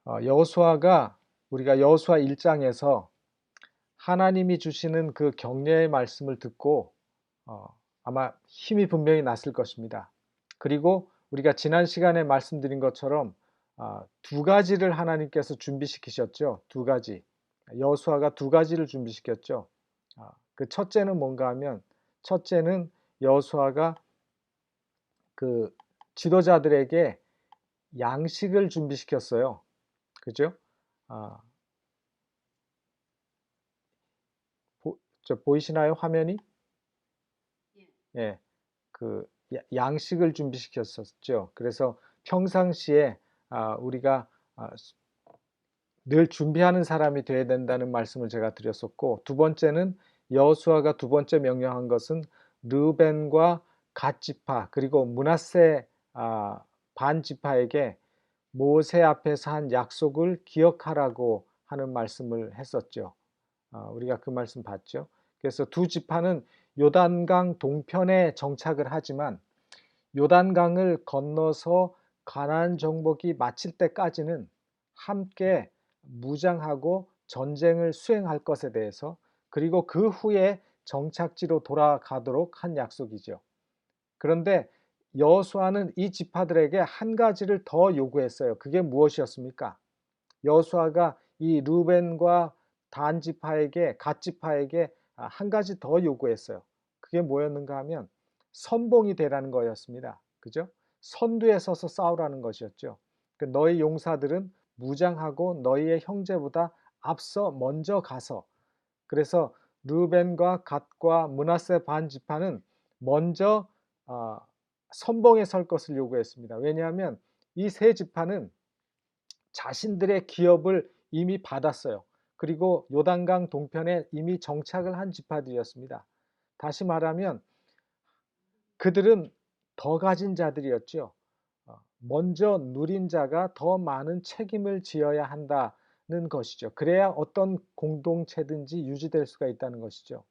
여호수아가 우리가 여호수아 1장에서 하나님이 주시는 그 격려의 말씀을 듣고 아마 힘이 분명히 났을 것입니다. 그리고 우리가 지난 시간에 말씀드린 것처럼 두 가지를 하나님께서 준비시키셨죠. 두 가지. 여호수아가 두 가지를 준비시켰죠. 그 첫째는 뭔가 하면 첫째는 여호수아가 그 지도자들에게 양식을 준비시켰어요. 그죠? 아, 보이시나요? 화면이? 예. 그 양식을 준비시켰었죠. 그래서 평상시에 우리가 늘 준비하는 사람이 되어야 된다는 말씀을 제가 드렸었고, 두 번째는 여호수아가 두 번째 명령한 것은 르벤과 갓 지파 그리고 므낫세 반 지파에게 모세 앞에서 한 약속을 기억하라고 하는 말씀을 했었죠. 우리가 그 말씀 봤죠. 그래서 두 지파는 요단강 동편에 정착을 하지만 요단강을 건너서 가나안 정복이 마칠 때까지는 함께 무장하고 전쟁을 수행할 것에 대해서, 그리고 그 후에 정착지로 돌아가도록 한 약속이죠. 그런데 여호수아는 이 지파들에게 한 가지를 더 요구했어요. 그게 무엇이었습니까? 여호수아가 이 루벤과 단 지파에게, 갓 지파에게 한 가지 더 요구했어요. 그게 뭐였는가 하면 선봉이 되라는 거였습니다. 그죠? 선두에 서서 싸우라는 것이었죠. 너희 용사들은 무장하고 너희의 형제보다 앞서 먼저 가서, 그래서 르벤과 갓과 므낫세 반 지파는 먼저 선봉에 설 것을 요구했습니다. 왜냐하면 이 세 지파는 자신들의 기업을 이미 받았어요. 그리고 요단강 동편에 이미 정착을 한 지파들이었습니다. 다시 말하면 그들은 더 가진 자들이었죠. 먼저 누린 자가 더 많은 책임을 지어야 한다는 것이죠. 그래야 어떤 공동체든지 유지될 수가 있다는 것이죠.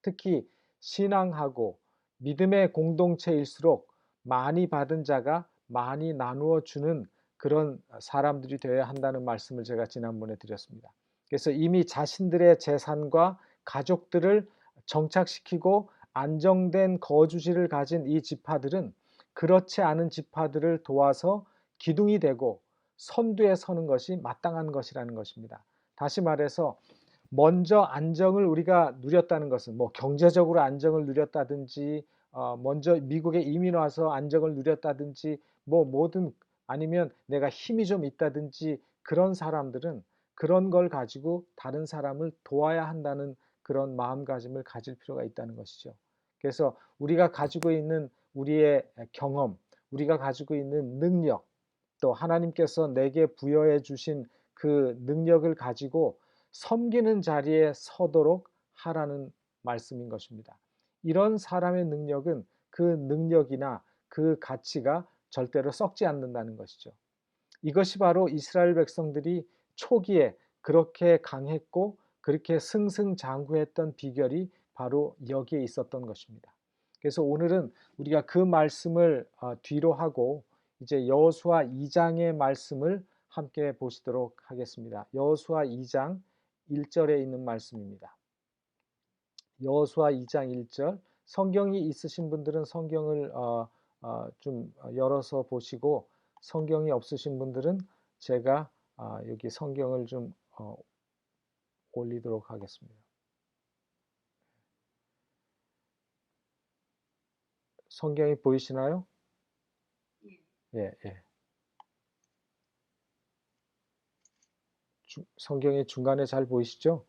특히 신앙하고 믿음의 공동체일수록 많이 받은 자가 많이 나누어 주는 그런 사람들이 되어야 한다는 말씀을 제가 지난번에 드렸습니다. 그래서 이미 자신들의 재산과 가족들을 정착시키고 안정된 거주지를 가진 이 지파들은 그렇지 않은 지파들을 도와서 기둥이 되고 선두에 서는 것이 마땅한 것이라는 것입니다. 다시 말해서 먼저 안정을 우리가 누렸다는 것은 뭐 경제적으로 안정을 누렸다든지 먼저 미국에 이민 와서 안정을 누렸다든지 뭐 뭐든, 아니면 내가 힘이 좀 있다든지, 그런 사람들은 그런 걸 가지고 다른 사람을 도와야 한다는 그런 마음가짐을 가질 필요가 있다는 것이죠. 그래서 우리가 가지고 있는 우리의 경험, 우리가 가지고 있는 능력, 또 하나님께서 내게 부여해 주신 그 능력을 가지고 섬기는 자리에 서도록 하라는 말씀인 것입니다. 이런 사람의 능력은 그 능력이나 그 가치가 절대로 썩지 않는다는 것이죠. 이것이 바로 이스라엘 백성들이 초기에 그렇게 강했고 그렇게 승승장구했던 비결이 바로 여기에 있었던 것입니다. 그래서 오늘은 우리가 그 말씀을 뒤로 하고 이제 여호수아 2장의 말씀을 함께 보시도록 하겠습니다. 여호수아 2장 1절에 있는 말씀입니다. 여호수아 2장 1절. 성경이 있으신 분들은 성경을 좀 열어서 보시고, 성경이 없으신 분들은 제가 여기 성경을 좀 올리도록 하겠습니다. 성경이 보이시나요? 예, 예. 성경이 중간에 잘 보이시죠?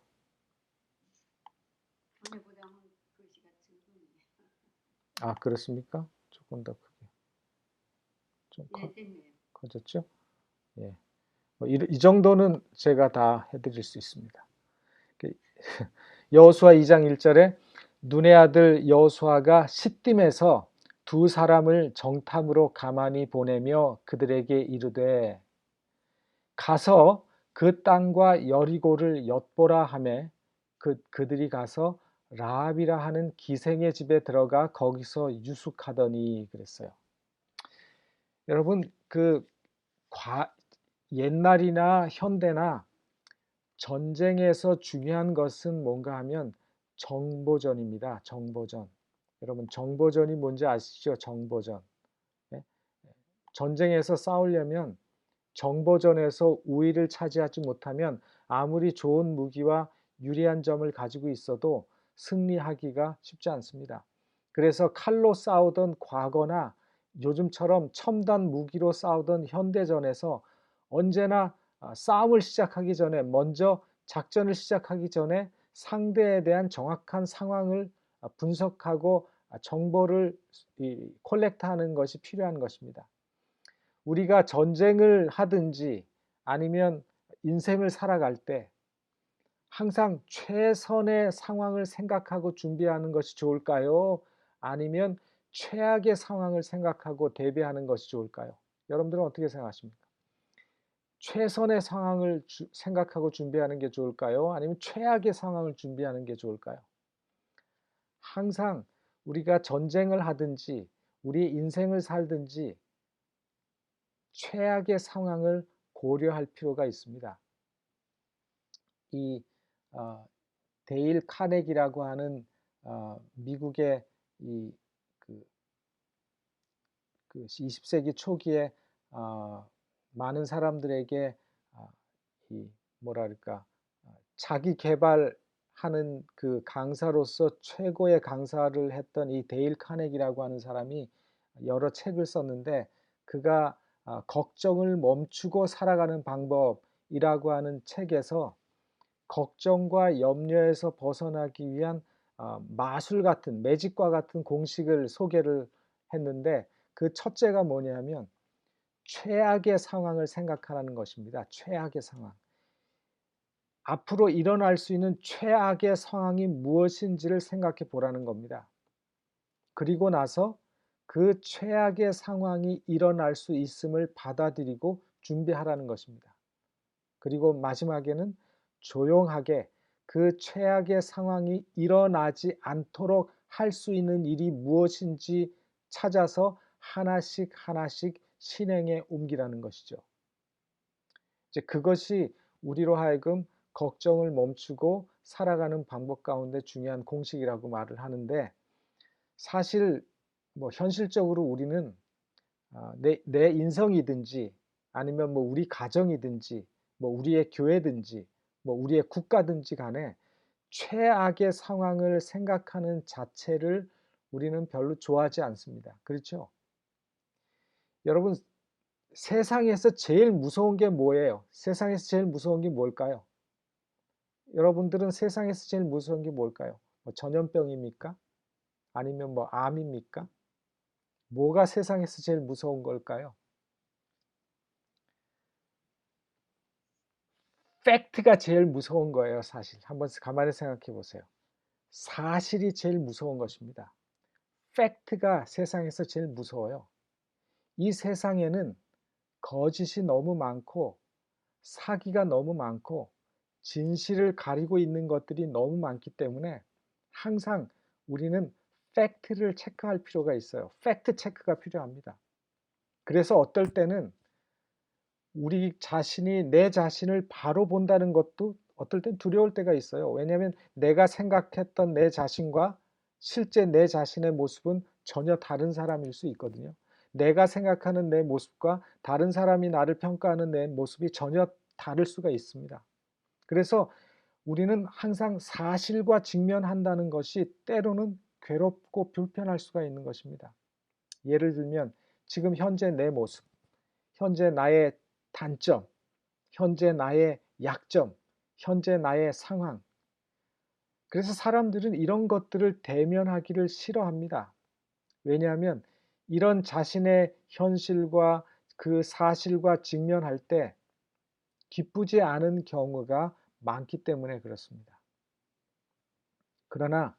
그렇습니까? 조금 더 크게. 좀 커졌죠? 예. 이 정도는 제가 다 해드릴 수 있습니다. 여호수아 2장 1절에 눈의 아들 여호수아가 시딤에서 두 사람을 정탐으로 가만히 보내며 그들에게 이르되 가서 그 땅과 여리고를 엿보라 하매 그들이 가서 라합이라 하는 기생의 집에 들어가 거기서 유숙하더니 그랬어요. 여러분, 옛날이나 현대나 전쟁에서 중요한 것은 뭔가 하면 정보전입니다. 정보전. 여러분 정보전이 뭔지 아시죠? 정보전. 예? 전쟁에서 싸우려면 정보전에서 우위를 차지하지 못하면 아무리 좋은 무기와 유리한 점을 가지고 있어도 승리하기가 쉽지 않습니다. 그래서 칼로 싸우던 과거나 요즘처럼 첨단 무기로 싸우던 현대전에서 언제나 싸움을 시작하기 전에 먼저 작전을 시작하기 전에 상대에 대한 정확한 상황을 분석하고 정보를 콜렉트하는 것이 필요한 것입니다. 우리가 전쟁을 하든지 아니면 인생을 살아갈 때 항상 최선의 상황을 생각하고 준비하는 것이 좋을까요? 아니면 최악의 상황을 생각하고 대비하는 것이 좋을까요? 여러분들은 어떻게 생각하십니까? 최선의 상황을 생각하고 준비하는 게 좋을까요? 아니면 최악의 상황을 준비하는 게 좋을까요? 항상 우리가 전쟁을 하든지 우리의 인생을 살든지 최악의 상황을 고려할 필요가 있습니다. 이 데일 카네기라고 하는 미국의 그 20세기 초기에 많은 사람들에게 이 뭐랄까 자기 개발하는 그 강사로서 최고의 강사를 했던 이 데일 카네기라고 하는 사람이 여러 책을 썼는데 그가 걱정을 멈추고 살아가는 방법이라고 하는 책에서 걱정과 염려에서 벗어나기 위한 마술 같은 매직과 같은 공식을 소개를 했는데 그 첫째가 뭐냐면 최악의 상황을 생각하라는 것입니다. 최악의 상황. 앞으로 일어날 수 있는 최악의 상황이 무엇인지를 생각해 보라는 겁니다. 그리고 나서 그 최악의 상황이 일어날 수 있음을 받아들이고 준비하라는 것입니다. 그리고 마지막에는 조용하게 그 최악의 상황이 일어나지 않도록 할 수 있는 일이 무엇인지 찾아서 하나씩 하나씩 실행에 옮기라는 것이죠. 이제 그것이 우리로 하여금 걱정을 멈추고 살아가는 방법 가운데 중요한 공식이라고 말을 하는데 사실 뭐 현실적으로 우리는 내 인성이든지 아니면 뭐 우리 가정이든지 뭐 우리의 교회든지 뭐 우리의 국가든지 간에 최악의 상황을 생각하는 자체를 우리는 별로 좋아하지 않습니다. 그렇죠? 여러분 세상에서 제일 무서운 게 뭐예요? 세상에서 제일 무서운 게 뭘까요? 여러분들은 세상에서 제일 무서운 게 뭘까요? 뭐 전염병입니까? 아니면 뭐 암입니까? 뭐가 세상에서 제일 무서운 걸까요? 팩트가 제일 무서운 거예요, 사실. 한번 가만히 생각해 보세요. 사실이 제일 무서운 것입니다. 팩트가 세상에서 제일 무서워요. 이 세상에는 거짓이 너무 많고 사기가 너무 많고 진실을 가리고 있는 것들이 너무 많기 때문에 항상 우리는 팩트를 체크할 필요가 있어요. 팩트 체크가 필요합니다. 그래서 어떨 때는 우리 자신이 내 자신을 바로 본다는 것도 어떨 땐 두려울 때가 있어요. 왜냐하면 내가 생각했던 내 자신과 실제 내 자신의 모습은 전혀 다른 사람일 수 있거든요. 내가 생각하는 내 모습과 다른 사람이 나를 평가하는 내 모습이 전혀 다를 수가 있습니다. 그래서 우리는 항상 사실과 직면한다는 것이 때로는 괴롭고 불편할 수가 있는 것입니다. 예를 들면 지금 현재 내 모습, 현재 나의 단점, 현재 나의 약점, 현재 나의 상황. 그래서 사람들은 이런 것들을 대면하기를 싫어합니다. 왜냐하면 이런 자신의 현실과 그 사실과 직면할 때 기쁘지 않은 경우가 많기 때문에 그렇습니다. 그러나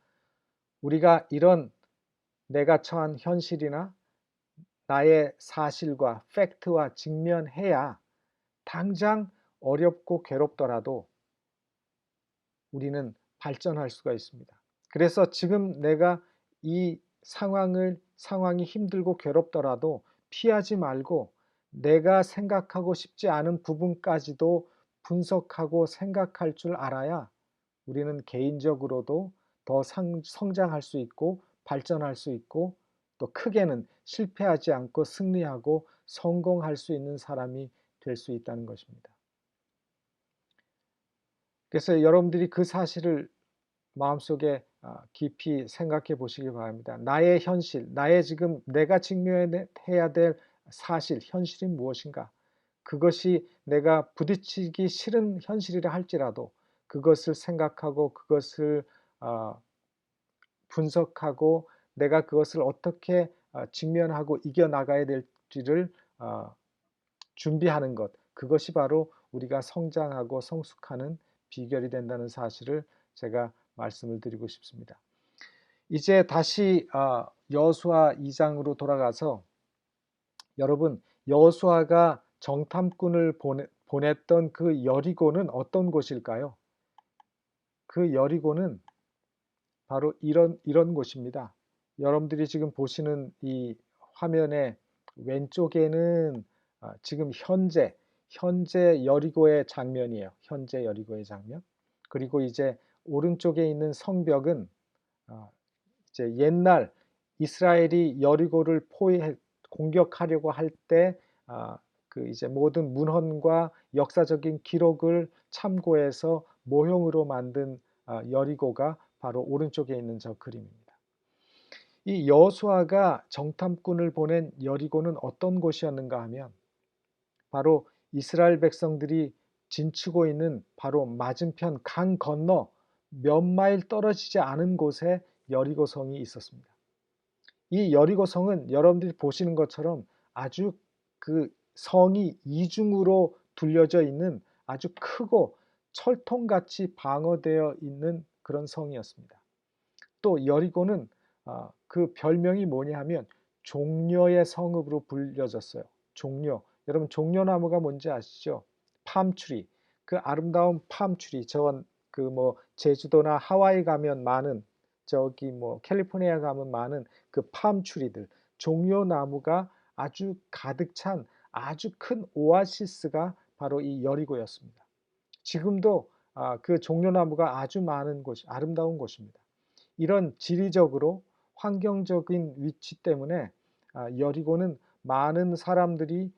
우리가 이런 내가 처한 현실이나 나의 사실과 팩트와 직면해야 당장 어렵고 괴롭더라도 우리는 발전할 수가 있습니다. 그래서 지금 내가 이 상황이 힘들고 괴롭더라도 피하지 말고 내가 생각하고 싶지 않은 부분까지도 분석하고 생각할 줄 알아야 우리는 개인적으로도 더 성장할 수 있고 발전할 수 있고 또 크게는 실패하지 않고 승리하고 성공할 수 있는 사람이 될 수 있다는 것입니다. 그래서 여러분들이 그 사실을 마음속에 깊이 생각해 보시기 바랍니다. 나의 현실, 나의 지금 내가 직면해야 될 사실, 현실이 무엇인가? 그것이 내가 부딪히기 싫은 현실이라 할지라도 그것을 생각하고 그것을 분석하고 내가 그것을 어떻게 직면하고 이겨나가야 될지를 준비하는 것, 그것이 바로 우리가 성장하고 성숙하는 비결이 된다는 사실을 제가 말씀을 드리고 싶습니다. 이제 다시 여호수아 2장으로 돌아가서 여러분, 여호수아가 정탐꾼을 보냈던 그 여리고는 어떤 곳일까요? 그 여리고는 바로 이런 곳입니다. 여러분들이 지금 보시는 이 화면의 왼쪽에는 지금 현재 여리고의 장면이에요. 현재 여리고의 장면. 그리고 이제 오른쪽에 있는 성벽은 이제 옛날 이스라엘이 여리고를 공격하려고 할 때 그 이제 모든 문헌과 역사적인 기록을 참고해서 모형으로 만든 여리고가 바로 오른쪽에 있는 저 그림입니다. 이 여호수아가 정탐꾼을 보낸 여리고는 어떤 곳이었는가 하면 바로 이스라엘 백성들이 진치고 있는 바로 맞은편 강 건너 몇 마일 떨어지지 않은 곳에 여리고성이 있었습니다. 이 여리고성은 여러분들이 보시는 것처럼 아주 그 성이 이중으로 둘려져 있는 아주 크고 철통같이 방어되어 있는 그런 성이었습니다. 또 여리고는 그 별명이 뭐냐 하면 종려의 성읍으로 불려졌어요. 종려. 여러분 종려나무가 뭔지 아시죠? 팜트리. 그 아름다운 팜트리. 저건 그 뭐 제주도나 하와이 가면 많은 저기 뭐 캘리포니아 가면 많은 그 팜트리들. 종려나무가 아주 가득 찬 아주 큰 오아시스가 바로 이 여리고였습니다. 지금도 그 종려나무가 아주 많은 곳, 아름다운 곳입니다. 이런 지리적으로 환경적인 위치 때문에 여리고는 많은 사람들이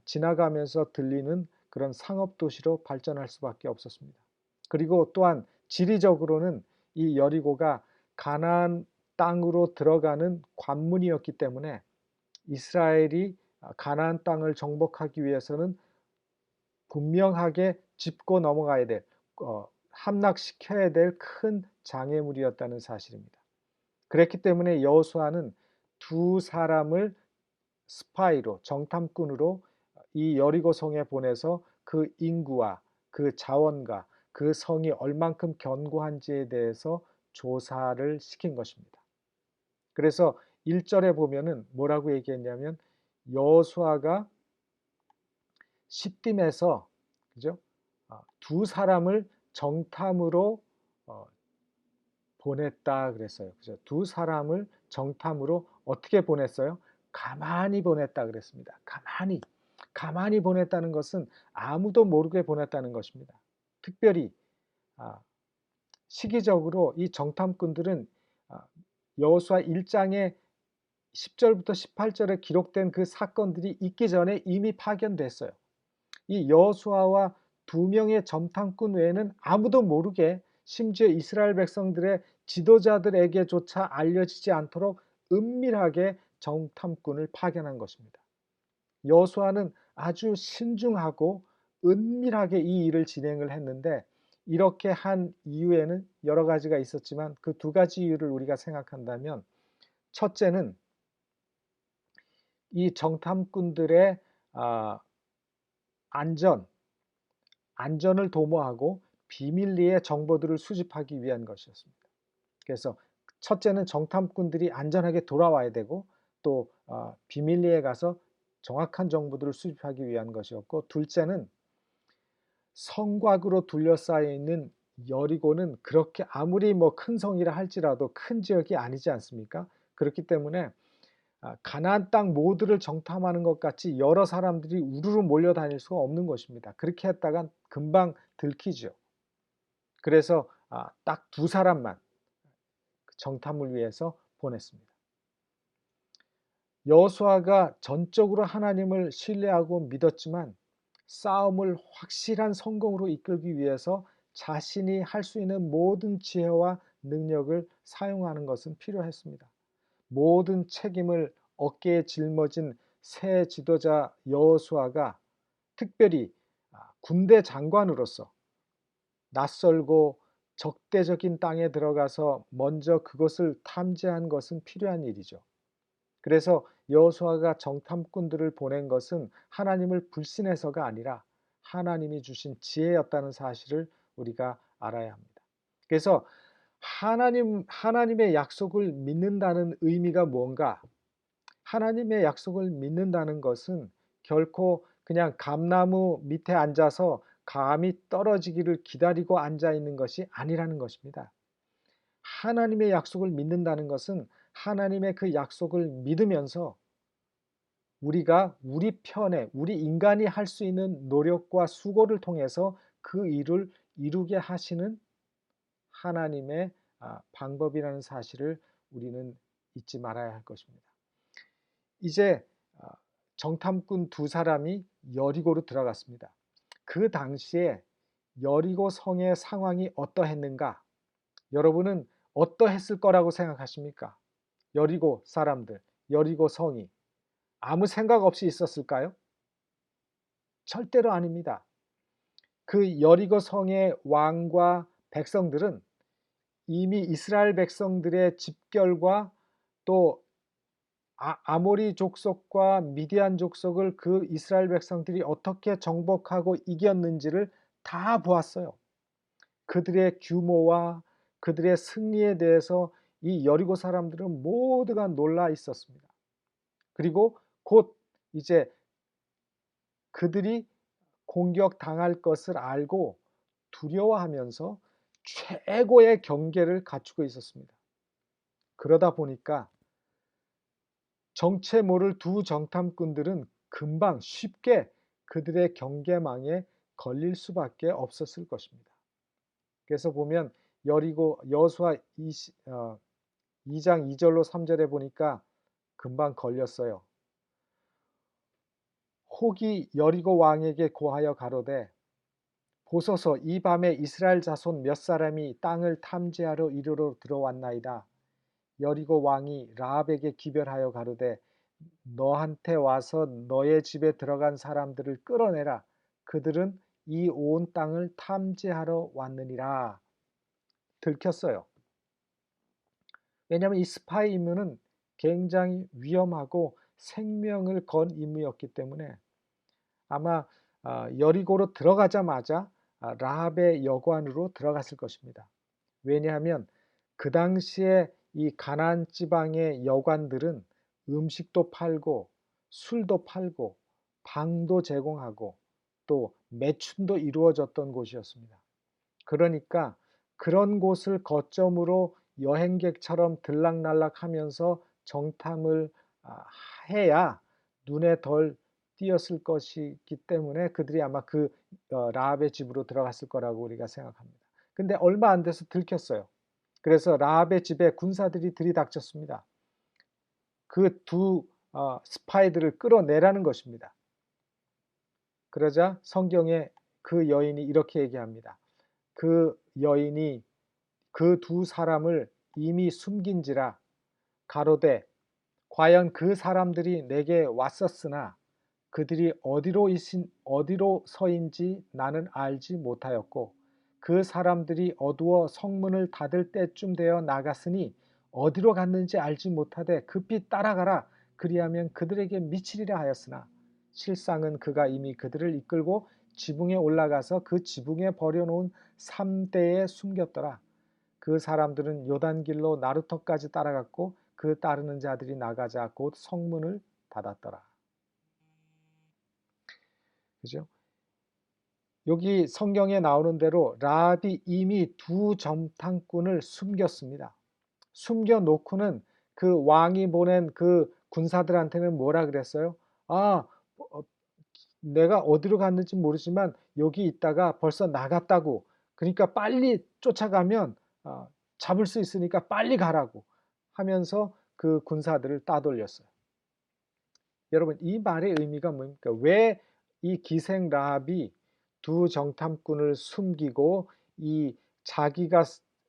지나가면서 들리는 그런 상업도시로 발전할 수밖에 없었습니다. 그리고 또한 지리적으로는 이 여리고가 가나안 땅으로 들어가는 관문이었기 때문에 이스라엘이 가나안 땅을 정복하기 위해서는 분명하게 짚고 넘어가야 될, 함락시켜야 될 큰 장애물이었다는 사실입니다. 그랬기 때문에 여호수아는 두 사람을 스파이로, 정탐꾼으로 이 여리고 성에 보내서 그 인구와 그 자원과 그 성이 얼만큼 견고한지에 대해서 조사를 시킨 것입니다. 그래서 1절에 보면은 뭐라고 얘기했냐면 여호수아가 시딤에서 그죠? 두 사람을 정탐으로 보냈다 그랬어요. 그죠? 두 사람을 정탐으로 어떻게 보냈어요? 가만히 보냈다 그랬습니다. 가만히 보냈다는 것은 아무도 모르게 보냈다는 것입니다. 특별히 시기적으로 이 정탐꾼들은 여호수아 1장의 10절부터 18절에 기록된 그 사건들이 있기 전에 이미 파견됐어요. 이 여호수아와 두 명의 정탐꾼 외에는 아무도 모르게 심지어 이스라엘 백성들의 지도자들에게조차 알려지지 않도록 은밀하게 정탐꾼을 파견한 것입니다. 여호수아는 아주 신중하고 은밀하게 이 일을 진행을 했는데 이렇게 한 이유에는 여러 가지가 있었지만 그 두 가지 이유를 우리가 생각한다면 첫째는 이 정탐꾼들의 안전을 도모하고 비밀리에 정보들을 수집하기 위한 것이었습니다. 그래서 첫째는 정탐꾼들이 안전하게 돌아와야 되고 또 비밀리에 가서 정확한 정보들을 수집하기 위한 것이었고 둘째는 성곽으로 둘러싸여 있는 여리고는 그렇게 아무리 뭐 큰 성이라 할지라도 큰 지역이 아니지 않습니까? 그렇기 때문에 가나안 땅 모두를 정탐하는 것 같이 여러 사람들이 우르르 몰려다닐 수가 없는 것입니다. 그렇게 했다간 금방 들키죠. 그래서 딱 두 사람만 정탐을 위해서 보냈습니다. 여호수아가 전적으로 하나님을 신뢰하고 믿었지만 싸움을 확실한 성공으로 이끌기 위해서 자신이 할 수 있는 모든 지혜와 능력을 사용하는 것은 필요했습니다. 모든 책임을 어깨에 짊어진 새 지도자 여호수아가 특별히 군대 장관으로서 낯설고 적대적인 땅에 들어가서 먼저 그것을 탐지한 것은 필요한 일이죠. 그래서 여호수아가 정탐꾼들을 보낸 것은 하나님을 불신해서가 아니라 하나님이 주신 지혜였다는 사실을 우리가 알아야 합니다. 그래서 하나님의 약속을 믿는다는 의미가 뭔가? 하나님의 약속을 믿는다는 것은 결코 그냥 감나무 밑에 앉아서 감이 떨어지기를 기다리고 앉아 있는 것이 아니라는 것입니다. 하나님의 약속을 믿는다는 것은 하나님의 그 약속을 믿으면서 우리가 우리 편에, 우리 인간이 할 수 있는 노력과 수고를 통해서 그 일을 이루게 하시는 하나님의 방법이라는 사실을 우리는 잊지 말아야 할 것입니다. 이제 정탐꾼 두 사람이 여리고로 들어갔습니다. 그 당시에 여리고 성의 상황이 어떠했는가? 여러분은 어떠했을 거라고 생각하십니까? 여리고 사람들, 여리고 성이 아무 생각 없이 있었을까요? 절대로 아닙니다. 그 여리고 성의 왕과 백성들은 이미 이스라엘 백성들의 집결과 또 아모리 족속과 미디안 족속을 그 이스라엘 백성들이 어떻게 정복하고 이겼는지를 다 보았어요. 그들의 규모와 그들의 승리에 대해서 이 여리고 사람들은 모두가 놀라 있었습니다. 그리고 곧 이제 그들이 공격당할 것을 알고 두려워하면서 최고의 경계를 갖추고 있었습니다. 그러다 보니까 정체 모를 두 정탐꾼들은 금방 쉽게 그들의 경계망에 걸릴 수밖에 없었을 것입니다. 그래서 보면 여호수아 2장 2절로 3절에 보니까 금방 걸렸어요. 혹이 여리고 왕에게 고하여 가로되 보소서 이 밤에 이스라엘 자손 몇 사람이 땅을 탐지하러 이리로 들어왔나이다. 여리고 왕이 라합에게 기별하여 가로되 너한테 와서 너의 집에 들어간 사람들을 끌어내라. 그들은 이 온 땅을 탐지하러 왔느니라. 들켰어요. 왜냐하면 이 스파이 임무는 굉장히 위험하고 생명을 건 임무였기 때문에 아마 여리고로 들어가자마자 라합의 여관으로 들어갔을 것입니다. 왜냐하면 그 당시에 이 가나안 지방의 여관들은 음식도 팔고 술도 팔고 방도 제공하고 또 매춘도 이루어졌던 곳이었습니다. 그러니까 그런 곳을 거점으로 여행객처럼 들락날락하면서 정탐을 해야 눈에 덜 띄었을 것이기 때문에 그들이 아마 그 라합의 집으로 들어갔을 거라고 우리가 생각합니다. 근데 얼마 안 돼서 들켰어요. 그래서 라합의 집에 군사들이 들이닥쳤습니다. 그 두 스파이들을 끌어내라는 것입니다. 그러자 성경에 그 여인이 이렇게 얘기합니다. 그 여인이 그 두 사람을 이미 숨긴지라 가로되 과연 그 사람들이 내게 왔었으나 그들이 어디로 서인지 나는 알지 못하였고 그 사람들이 어두워 성문을 닫을 때쯤 되어 나갔으니 어디로 갔는지 알지 못하되 급히 따라가라 그리하면 그들에게 미치리라 하였으나 실상은 그가 이미 그들을 이끌고 지붕에 올라가서 그 지붕에 버려놓은 삼대에 숨겼더라. 그 사람들은 요단길로 나루터까지 따라갔고 그 따르는 자들이 나가자 곧 성문을 닫았더라. 그죠? 여기 성경에 나오는 대로 라합이 이미 두 정탐꾼을 숨겼습니다. 숨겨놓고는 그 왕이 보낸 그 군사들한테는 뭐라 그랬어요? 아, 내가 어디로 갔는지 모르지만 여기 있다가 벌써 나갔다고. 그러니까 빨리 쫓아가면 잡을 수 있으니까 빨리 가라고 하면서 그 군사들을 따돌렸어요. 여러분, 이 말의 의미가 뭡니까? 왜 이 기생 라합이 두 정탐꾼을 숨기고 이 자기가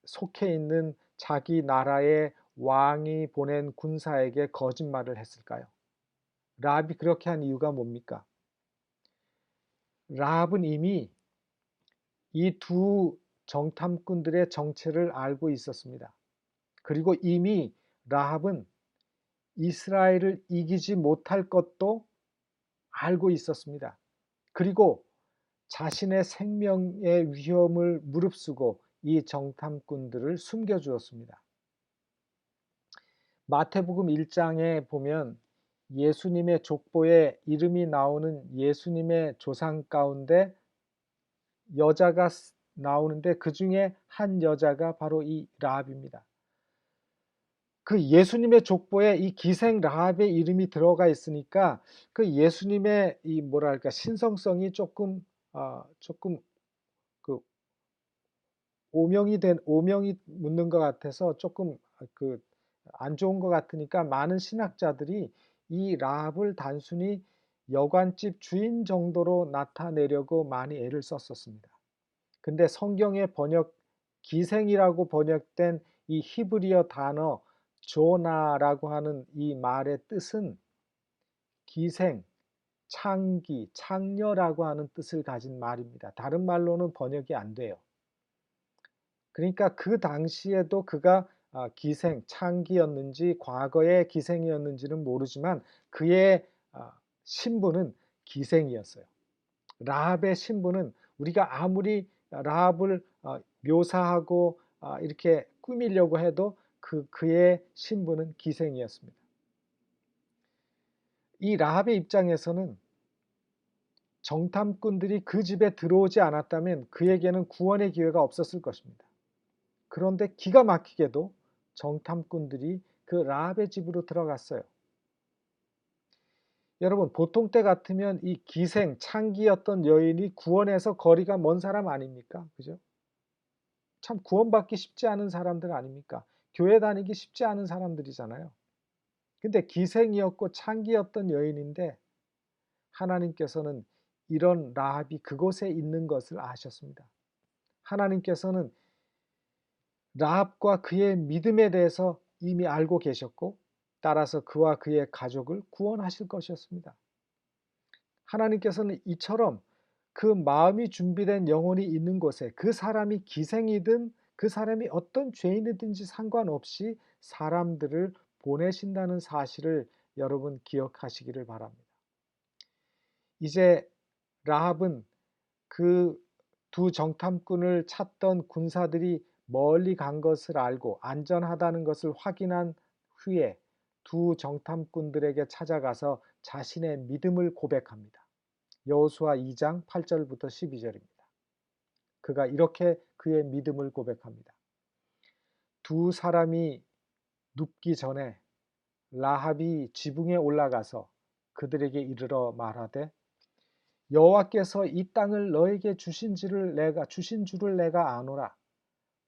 속해 있는 자기 나라의 왕이 보낸 군사에게 거짓말을 했을까요? 라합이 그렇게 한 이유가 뭡니까? 라합은 이미 이 두 정탐꾼들의 정체를 알고 있었습니다. 그리고 이미 라합은 이스라엘을 이기지 못할 것도 알고 있었습니다. 그리고 자신의 생명의 위험을 무릅쓰고 이 정탐꾼들을 숨겨주었습니다. 마태복음 1장에 보면 예수님의 족보에 이름이 나오는 예수님의 조상 가운데 여자가 나오는데 그 중에 한 여자가 바로 이 라합입니다. 그 예수님의 족보에 이 기생 라합의 이름이 들어가 있으니까 그 예수님의 이 뭐랄까 신성성이 조금 그 오명이 묻는 것 같아서 조금 그 안 좋은 것 같으니까 많은 신학자들이 이 라합을 단순히 여관집 주인 정도로 나타내려고 많이 애를 썼었습니다. 근데 성경의 기생이라고 번역된 이 히브리어 단어 조나라고 하는 이 말의 뜻은 기생, 창기, 창녀라고 하는 뜻을 가진 말입니다. 다른 말로는 번역이 안 돼요. 그러니까 그 당시에도 그가 기생, 창기였는지 과거의 기생이었는지는 모르지만 그의 신분은 기생이었어요. 라합의 신분은 우리가 아무리 라합을 묘사하고 이렇게 꾸미려고 해도 그의 신분은 기생이었습니다. 이 라합의 입장에서는 정탐꾼들이 그 집에 들어오지 않았다면 그에게는 구원의 기회가 없었을 것입니다. 그런데 기가 막히게도 정탐꾼들이 그 라합의 집으로 들어갔어요. 여러분, 보통 때 같으면 이 기생, 창기였던 여인이 구원해서 거리가 먼 사람 아닙니까? 그죠? 참 구원받기 쉽지 않은 사람들 아닙니까? 교회 다니기 쉽지 않은 사람들이잖아요. 근데 기생이었고 창기였던 여인인데 하나님께서는 이런 라합이 그곳에 있는 것을 아셨습니다. 하나님께서는 라합과 그의 믿음에 대해서 이미 알고 계셨고 따라서 그와 그의 가족을 구원하실 것이었습니다. 하나님께서는 이처럼 그 마음이 준비된 영혼이 있는 곳에 그 사람이 기생이든 그 사람이 어떤 죄인이든지 상관없이 사람들을 보내신다는 사실을 여러분 기억하시기를 바랍니다. 이제 라합은 그 두 정탐꾼을 찾던 군사들이 멀리 간 것을 알고 안전하다는 것을 확인한 후에 두 정탐꾼들에게 찾아가서 자신의 믿음을 고백합니다. 여호수아 2장 8절부터 12절입니다. 그가 이렇게 그의 믿음을 고백합니다. 두 사람이 눕기 전에 라합이 지붕에 올라가서 그들에게 이르러 말하되 여호와께서 이 땅을 너에게 주신 줄을 내가 아노라.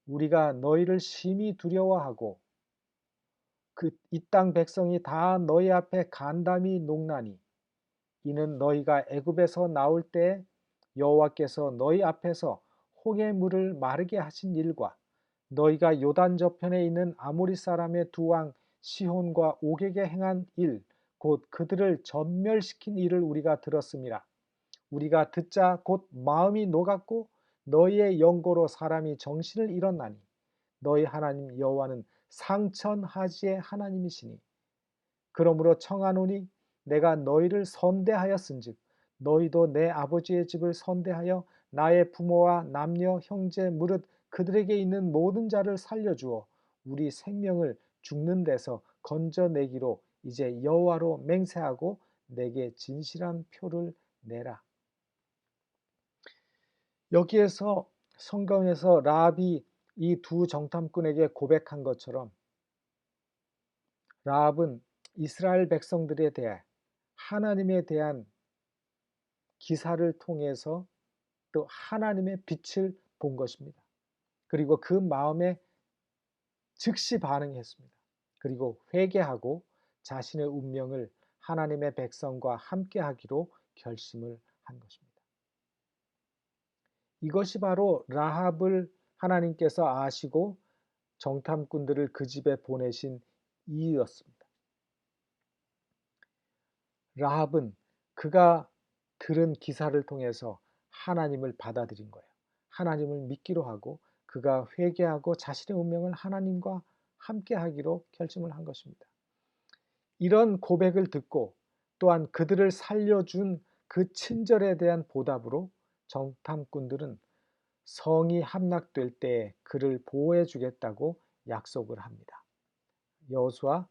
우리가 너희를 심히 두려워하고 이 땅 백성이 다 너희 앞에 간담이 녹나니 이는 너희가 애굽에서 나올 때 여호와께서 너희 앞에서 홍해 물을 마르게 하신 일과 너희가 요단 저편에 있는 아모리 사람의 두 왕 시혼과 옥에게 행한 일 곧 그들을 전멸시킨 일을 우리가 들었음이라. 우리가 듣자 곧 마음이 녹았고 너희의 영고로 사람이 정신을 잃었나니 너희 하나님 여호와는 상천하지의 하나님이시니 그러므로 청하노니 내가 너희를 선대하였은즉 너희도 내 아버지의 집을 선대하여 나의 부모와 남녀 형제 무릇 그들에게 있는 모든 자를 살려주어 우리 생명을 죽는 데서 건져내기로 이제 여호와로 맹세하고 내게 진실한 표를 내라. 여기에서 성경에서 라합이 이 두 정탐꾼에게 고백한 것처럼 라합은 이스라엘 백성들에 대해 하나님에 대한 기사를 통해서 또 하나님의 빛을 본 것입니다. 그리고 그 마음에 즉시 반응했습니다. 그리고 회개하고 자신의 운명을 하나님의 백성과 함께 하기로 결심을 한 것입니다. 이것이 바로 라합을 하나님께서 아시고 정탐꾼들을 그 집에 보내신 이유였습니다. 라합은 그가 들은 기사를 통해서 하나님을 받아들인 거예요. 하나님을 믿기로 하고 그가 회개하고 자신의 운명을 하나님과 함께 하기로 결심을 한 것입니다. 이런 고백을 듣고 또한 그들을 살려준 그 친절에 대한 보답으로 정탐꾼들은 성이 함락될 때에 그를 보호해 주겠다고 약속을 합니다. 여호수아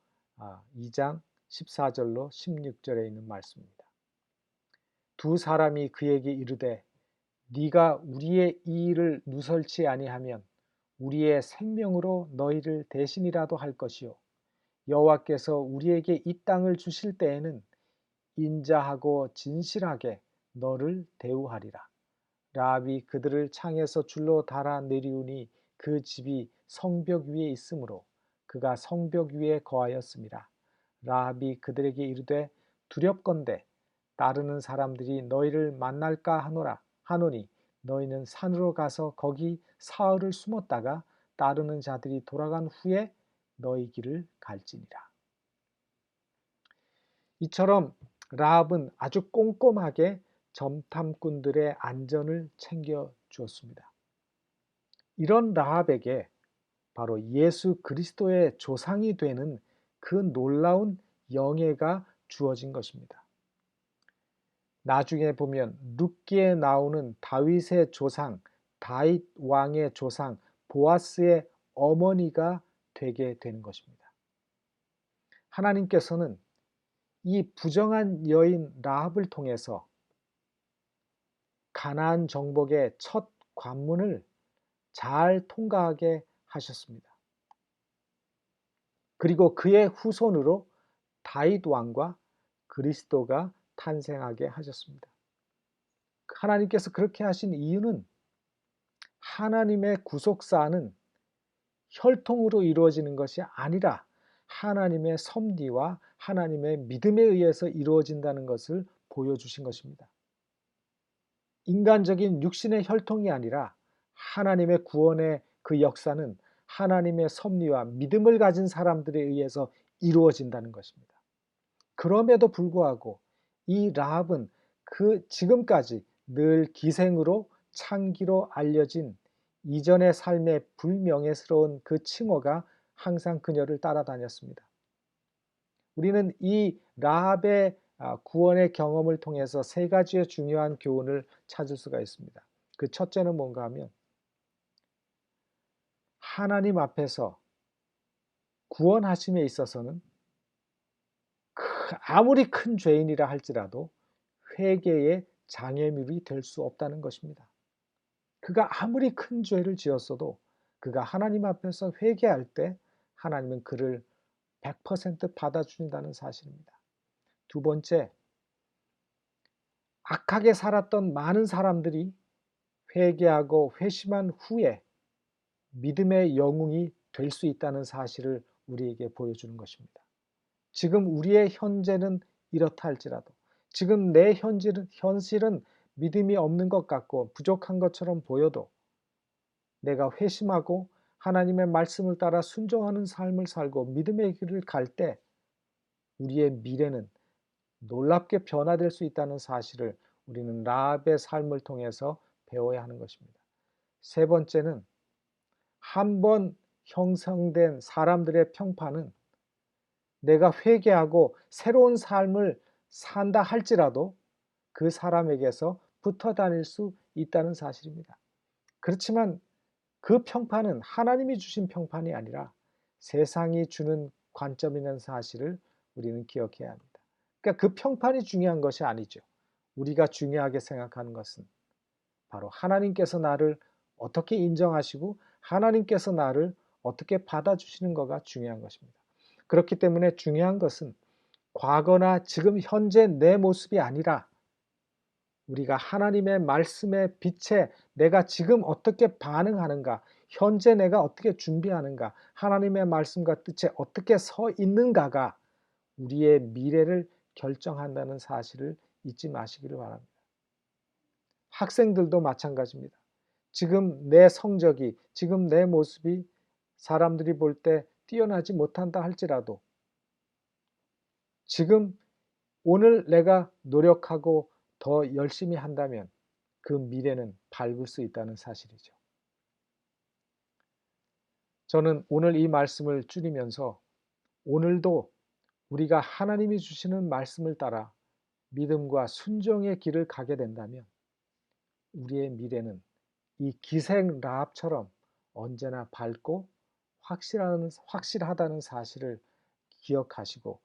2장 14절로 16절에 있는 말씀입니다. 두 사람이 그에게 이르되 네가 우리의 이 일을 누설치 아니하면 우리의 생명으로 너희를 대신이라도 할 것이요 여호와께서 우리에게 이 땅을 주실 때에는 인자하고 진실하게 너를 대우하리라. 라합이 그들을 창에서 줄로 달아 내리우니 그 집이 성벽 위에 있으므로 그가 성벽 위에 거하였습니다. 라합이 그들에게 이르되 두렵건대 따르는 사람들이 너희를 만날까 하노니 너희는 산으로 가서 거기 사흘을 숨었다가 따르는 자들이 돌아간 후에 너희 길을 갈지니라. 이처럼 라합은 아주 꼼꼼하게 정탐꾼들의 안전을 챙겨 주었습니다. 이런 라합에게 바로 예수 그리스도의 조상이 되는 그 놀라운 영예가 주어진 것입니다. 나중에 보면 룻기에 나오는 다윗의 조상, 다윗 왕의 조상 보아스의 어머니가 되게 되는 것입니다. 하나님께서는 이 부정한 여인 라합을 통해서 가나안 정복의 첫 관문을 잘 통과하게 하셨습니다. 그리고 그의 후손으로 다윗 왕과 그리스도가 탄생하게 하셨습니다. 하나님께서 그렇게 하신 이유는 하나님의 구속사는 혈통으로 이루어지는 것이 아니라 하나님의 섭리와 하나님의 믿음에 의해서 이루어진다는 것을 보여주신 것입니다. 인간적인 육신의 혈통이 아니라 하나님의 구원의 그 역사는 하나님의 섭리와 믿음을 가진 사람들에 의해서 이루어진다는 것입니다. 그럼에도 불구하고 이 라합은 그 지금까지 늘 기생으로 창기로 알려진 이전의 삶의 불명예스러운 그 칭호가 항상 그녀를 따라다녔습니다. 우리는 이 라합의 구원의 경험을 통해서 세 가지의 중요한 교훈을 찾을 수가 있습니다. 그 첫째는 뭔가 하면 하나님 앞에서 구원하심에 있어서는 아무리 큰 죄인이라 할지라도 회개의 장애물이 될 수 없다는 것입니다. 그가 아무리 큰 죄를 지었어도 그가 하나님 앞에서 회개할 때 하나님은 그를 100% 받아주신다는 사실입니다. 두 번째, 악하게 살았던 많은 사람들이 회개하고 회심한 후에 믿음의 영웅이 될 수 있다는 사실을 우리에게 보여주는 것입니다. 지금 우리의 현재는 이렇다 할지라도 지금 내 현실은 믿음이 없는 것 같고 부족한 것처럼 보여도 내가 회심하고 하나님의 말씀을 따라 순종하는 삶을 살고 믿음의 길을 갈 때 우리의 미래는 놀랍게 변화될 수 있다는 사실을 우리는 라합의 삶을 통해서 배워야 하는 것입니다. 세 번째는 한번 형성된 사람들의 평판은 내가 회개하고 새로운 삶을 산다 할지라도 그 사람에게서 붙어 다닐 수 있다는 사실입니다. 그렇지만 그 평판은 하나님이 주신 평판이 아니라 세상이 주는 관점이라는 사실을 우리는 기억해야 합니다. 그러니까 그 평판이 중요한 것이 아니죠. 우리가 중요하게 생각하는 것은 바로 하나님께서 나를 어떻게 인정하시고 하나님께서 나를 어떻게 받아주시는 거가 중요한 것입니다. 그렇기 때문에 중요한 것은 과거나 지금 현재 내 모습이 아니라 우리가 하나님의 말씀의 빛에 내가 지금 어떻게 반응하는가, 현재 내가 어떻게 준비하는가, 하나님의 말씀과 뜻에 어떻게 서 있는가가 우리의 미래를 결정한다는 사실을 잊지 마시기를 바랍니다. 학생들도 마찬가지입니다. 지금 내 성적이, 지금 내 모습이 사람들이 볼 때 뛰어나지 못한다 할지라도 지금 오늘 내가 노력하고 더 열심히 한다면 그 미래는 밝을 수 있다는 사실이죠. 저는 오늘 이 말씀을 줄이면서 오늘도 우리가 하나님이 주시는 말씀을 따라 믿음과 순종의 길을 가게 된다면 우리의 미래는 이 기생 라합처럼 언제나 밝고 확실하다는 사실을 기억하시고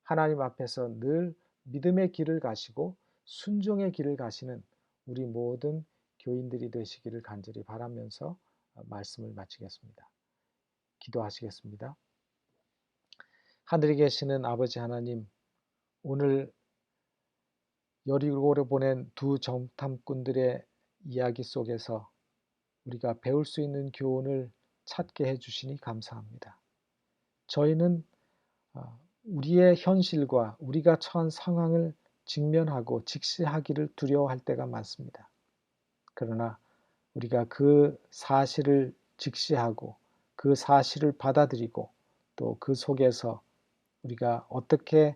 하나님 앞에서 늘 믿음의 길을 가시고 순종의 길을 가시는 우리 모든 교인들이 되시기를 간절히 바라면서 말씀을 마치겠습니다. 기도하시겠습니다. 하늘에 계시는 아버지 하나님, 오늘 여리고로 보낸 두 정탐꾼들의 이야기 속에서 우리가 배울 수 있는 교훈을 찾게 해주시니 감사합니다. 저희는 우리의 현실과 우리가 처한 상황을 직면하고 직시하기를 두려워할 때가 많습니다. 그러나 우리가 그 사실을 직시하고 그 사실을 받아들이고 또 그 속에서 우리가 어떻게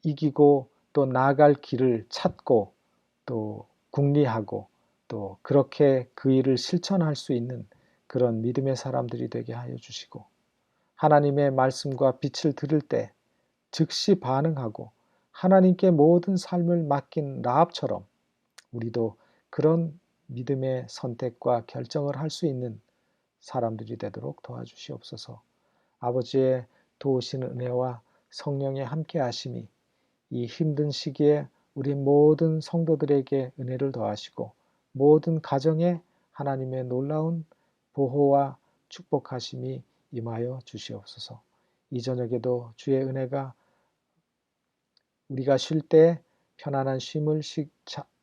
이기고 또 나아갈 길을 찾고 또 궁리하고 또 그렇게 그 일을 실천할 수 있는 그런 믿음의 사람들이 되게 하여 주시고 하나님의 말씀과 빛을 들을 때 즉시 반응하고 하나님께 모든 삶을 맡긴 라합처럼 우리도 그런 믿음의 선택과 결정을 할 수 있는 사람들이 되도록 도와주시옵소서. 아버지의 도우시는 은혜와 성령의 함께 하심이 이 힘든 시기에 우리 모든 성도들에게 은혜를 더하시고 모든 가정에 하나님의 놀라운 보호와 축복하심이 임하여 주시옵소서. 이 저녁에도 주의 은혜가 우리가 쉴 때 편안한 쉼을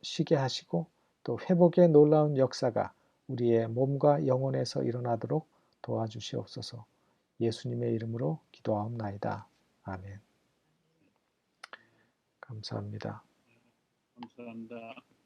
쉬게 하시고 또 회복의 놀라운 역사가 우리의 몸과 영혼에서 일어나도록 도와주시옵소서. 예수님의 이름으로 기도하옵나이다. 아멘. 감사합니다. 감사합니다.